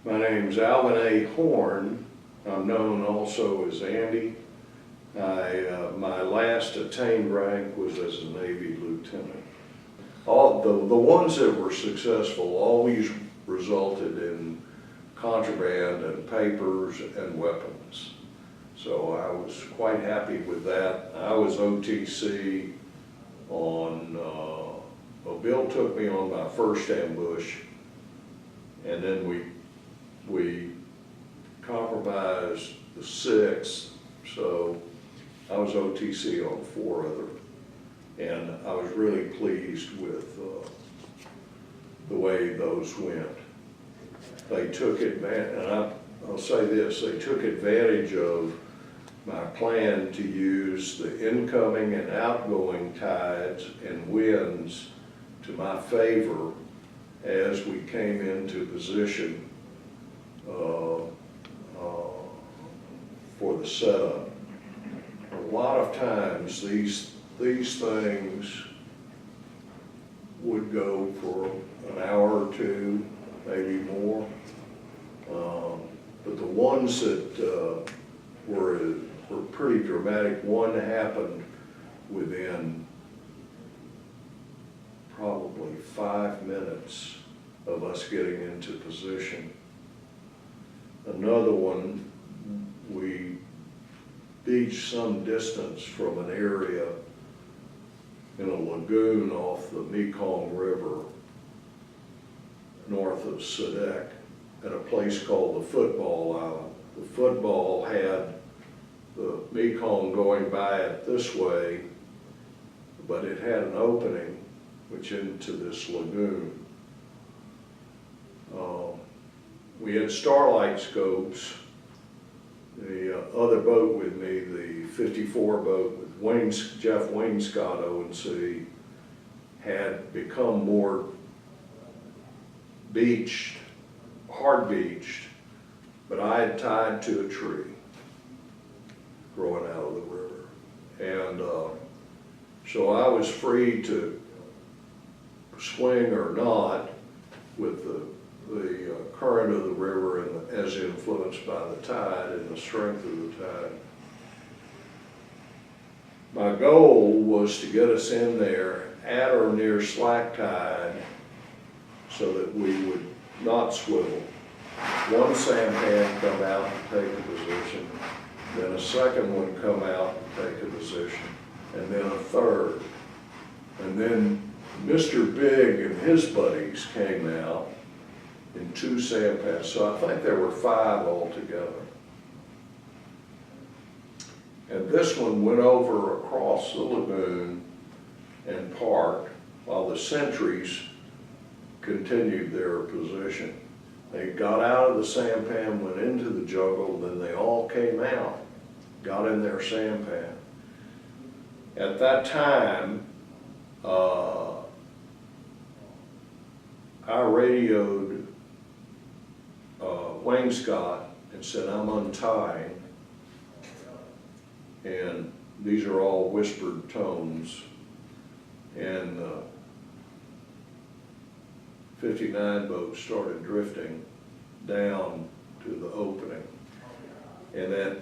My name's Alvin A. Horne. I'm known also as Andy. My last attained rank was as a Navy lieutenant. All the ones that were successful always resulted in contraband and papers and weapons. So I was quite happy with that. I was OTC on, Bill took me on my first ambush, and then we compromised the 6th, so I was OTC on 4 other. And I was really pleased with the way those went. They took advantage, and I'll say this, they took advantage of my plan to use the incoming and outgoing tides and winds to my favor as we came into position for the setup. A lot of times these things would go for an hour or 2, maybe more. But the ones that were pretty dramatic, one happened within probably 5 minutes of us getting into position. Another one, we beached some distance from an area in a lagoon off the Mekong River north of Sadek at a place called the Football Island. The football had the Mekong going by it this way, but it had an opening which into this lagoon. We had starlight scopes. The other boat with me, the 54 boat with Jeff Wainscott ONC, had become more beached, hard beached, but I had tied to a tree growing out of the river. And so I was free to swing or not with the current of the river and as influenced by the tide and the strength of the tide. My goal was to get us in there at or near slack tide so that we would not swivel. One sampan come out and take a position, then a second one come out and take a position, and then a third. And then Mr. Big and his buddies came out in 2 sampans, so I think there were 5 altogether. And this one went over across the lagoon and parked while the sentries continued their position. They got out of the sampan, went into the jungle, then they all came out, got in their sampan. At that time, I radioed Wainscott and said, I'm untying, and these are all whispered tones, and 59 boat started drifting down to the opening. And at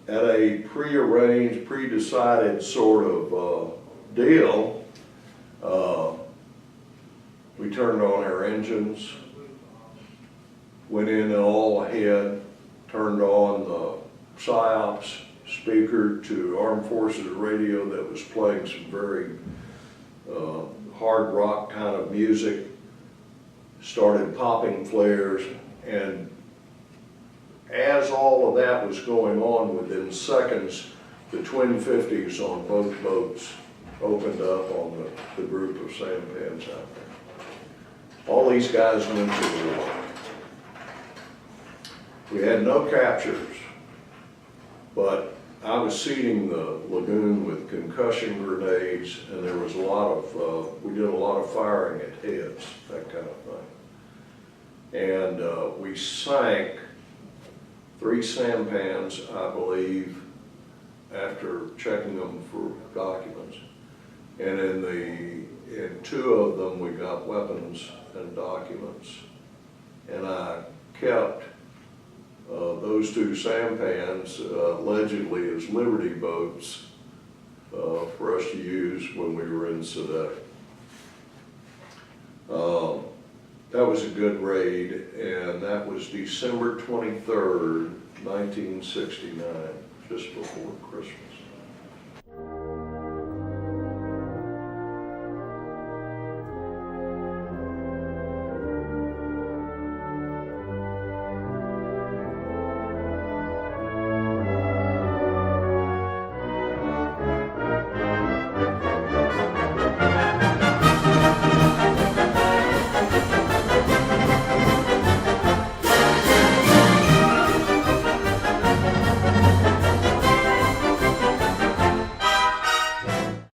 a prearranged, pre-decided sort of deal, we turned on our engines, went in all ahead, turned on the PSYOPs speaker to Armed Forces radio that was playing some very hard rock kind of music, started popping flares, and as all of that was going on, within seconds, the twin 50s on both boats opened up on the group of sampans out there. All these guys went to the water. We had no captures, but I was seeding the lagoon with concussion grenades, and there was a lot of, we did a lot of firing at heads, that kind of thing. And we sank 3 sampans, I believe, after checking them for documents. And in 2 of them, we got weapons and documents. And I kept those two sampans allegedly as Liberty boats for us to use when we were in Sedec. That was a good raid, and that was December 23rd, 1969, just before Christmas.